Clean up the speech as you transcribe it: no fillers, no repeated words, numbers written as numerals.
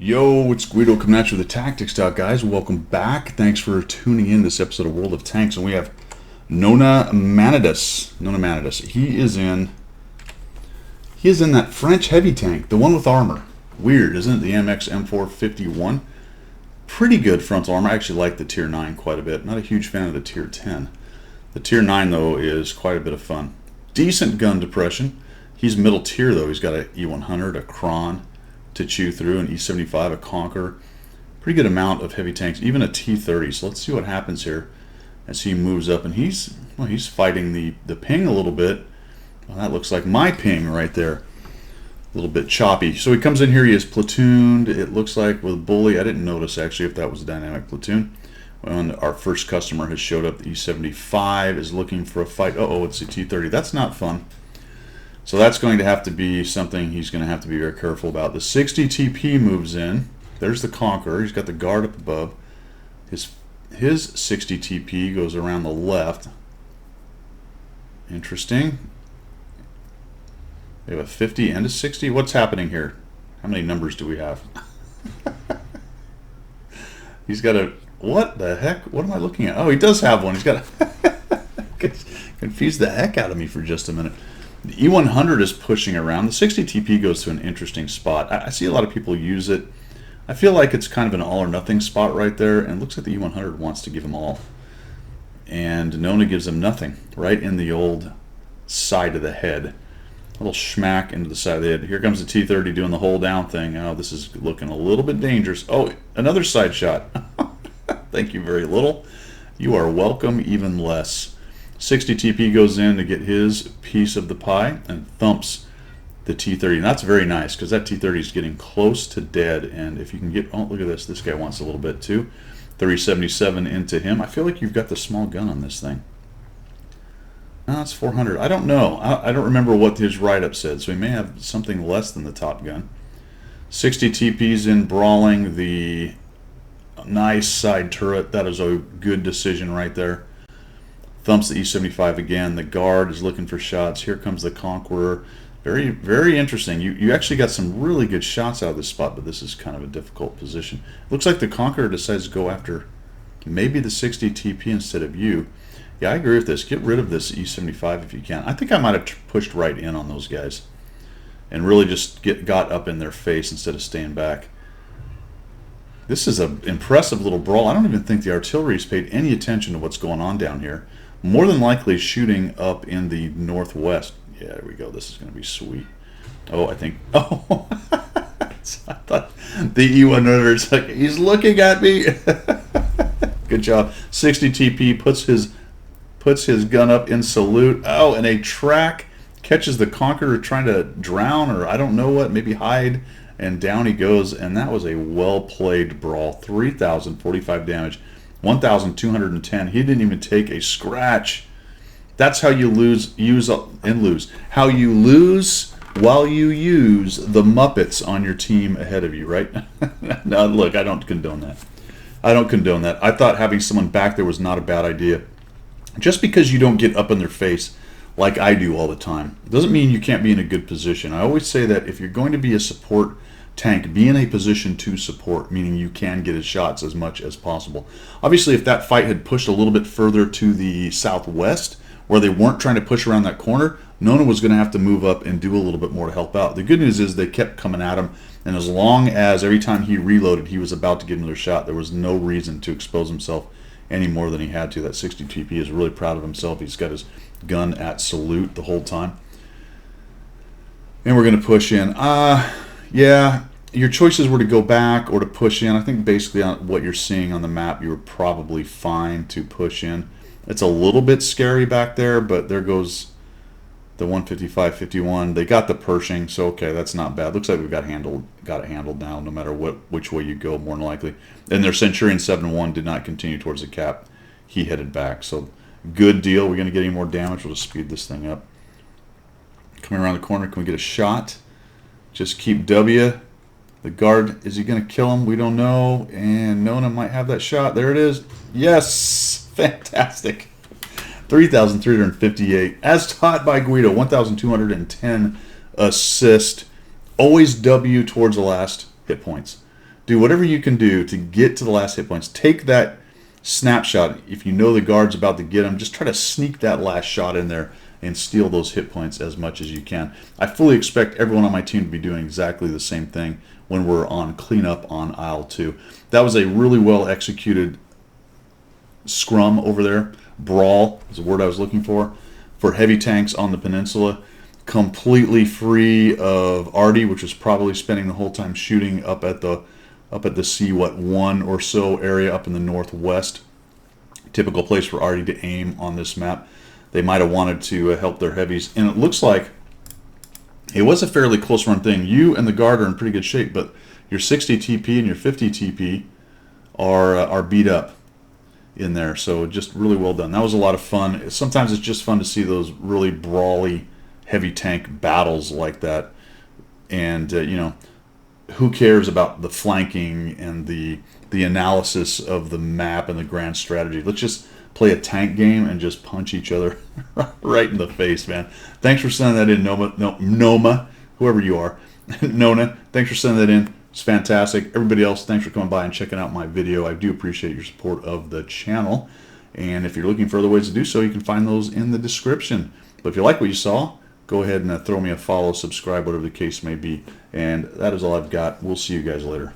Yo, it's Guido coming at you with the Tactics Talk, guys. Welcome back. Thanks for tuning in this episode of World of Tanks. And we have Nona Manidus. He is in that French heavy tank, the one with armor. Weird, isn't it? The MX M451. Pretty good frontal armor. I actually like the Tier 9 quite a bit. Not a huge fan of the Tier 10. The Tier 9, though, is quite a bit of fun. Decent gun depression. He's middle tier, though. He's got an E100, a Kron to chew through, an E75, a Conqueror. Pretty good amount of heavy tanks, even a T30. So let's see what happens here as he moves up. And he's fighting the ping a little bit. Well, that looks like my ping right there. A little bit choppy. So he comes in here, he is platooned, it looks like, with Bully. I didn't notice, actually, if that was a dynamic platoon. When our first customer has showed up, the E75 is looking for a fight. Uh-oh, it's a T30. That's not fun. So that's going to have to be something he's going to have to be very careful about. The 60 TP moves in. There's the Conqueror. He's got the guard up above. His 60 TP goes around the left. Interesting. We have a 50 and a 60. What's happening here? How many numbers do we have? He's got a... What the heck? What am I looking at? Oh, he does have one. He's got a... Confused the heck out of me for just a minute. The E100 is pushing around. The 60 TP goes to an interesting spot. I see a lot of people use it. I feel like it's kind of an all or nothing spot right there, and it looks like the E100 wants to give him all. And Nona gives him nothing, right in the old side of the head. A little schmack into the side of the head. Here comes the T30 doing the hold down thing. Oh, this is looking a little bit dangerous. Oh, another side shot. Thank you very little. You are welcome even less. 60 TP goes in to get his piece of the pie and thumps the T30. And that's very nice because that T30 is getting close to dead. And if you can get... Oh, look at this. This guy wants a little bit too. 377 into him. I feel like you've got the small gun on this thing. No, it's 400. I don't know. I don't remember what his write-up said. So he may have something less than the top gun. 60 TP's in brawling the nice side turret. That is a good decision right there. Thumps the E75 again. The guard is looking for shots. Here comes the Conqueror. Very, very interesting. You actually got some really good shots out of this spot, but this is kind of a difficult position. Looks like the Conqueror decides to go after maybe the 60 TP instead of you. Yeah, I agree with this. Get rid of this E75 if you can. I think I might have pushed right in on those guys and really just got up in their face instead of staying back. This is an impressive little brawl. I don't even think the artillery's paid any attention to what's going on down here. More than likely shooting up in the northwest. Yeah, there we go. This is going to be sweet. Oh, I think... Oh! I thought the E100 is like, he's looking at me. Good job. 60 TP puts his gun up in salute. Oh, and a track catches the Conqueror trying to drown or I don't know what, maybe hide. And down he goes. And that was a well-played brawl. 3,045 damage. 1,210. He didn't even take a scratch. That's how you lose. How you lose while you use the Muppets on your team ahead of you, right? Now, look, I don't condone that. I thought having someone back there was not a bad idea. Just because you don't get up in their face like I do all the time doesn't mean you can't be in a good position. I always say that if you're going to be a support tank, be in a position to support, meaning you can get his shots as much as possible. Obviously, if that fight had pushed a little bit further to the southwest, where they weren't trying to push around that corner, Nona was going to have to move up and do a little bit more to help out. The good news is they kept coming at him, and as long as every time he reloaded, he was about to get another shot, there was no reason to expose himself any more than he had to. That 60 TP is really proud of himself. He's got his gun at salute the whole time. And we're going to push in. Yeah, your choices were to go back or to push in. I think basically on what you're seeing on the map, you were probably fine to push in. It's a little bit scary back there, but there goes the 155-51. They got the Pershing, so okay, that's not bad. Looks like we've got it handled now, no matter which way you go, more than likely. And their Centurion 7-1 did not continue towards the cap. He headed back, so good deal. We're going to get any more damage. We'll just speed this thing up. Coming around the corner, can we get a shot? Just keep W. The guard, is he going to kill him? We don't know. And Nona might have that shot. There it is. Yes! Fantastic. 3,358. As taught by Guido, 1,210 assist. Always W towards the last hit points. do whatever you can do to get to the last hit points. Take that snapshot. If you know the guard's about to get him, just try to sneak that last shot in there and steal those hit points as much as you can. I fully expect everyone on my team to be doing exactly the same thing when we're on cleanup on aisle 2. That was a really well executed scrum over there. Brawl is the word I was looking for heavy tanks on the peninsula. Completely free of Artie, which was probably spending the whole time shooting up at the C1 or so area up in the northwest. Typical place for Artie to aim on this map. They might have wanted to help their heavies, and it looks like it was a fairly close run thing. You and the guard are in pretty good shape, but your 60 TP and your 50 TP are beat up in there. So just really well done. That was a lot of fun. Sometimes it's just fun to see those really brawly heavy tank battles like that. And you know, who cares about the flanking and the analysis of the map and the grand strategy? Let's just play a tank game and just punch each other right in the face, man. Thanks for sending that in, Noma, whoever you are. Nona, thanks for sending that in. It's fantastic. Everybody else, thanks for coming by and checking out my video. I do appreciate your support of the channel. And if you're looking for other ways to do so, you can find those in the description. But if you like what you saw, go ahead and throw me a follow, subscribe, whatever the case may be. And that is all I've got. We'll see you guys later.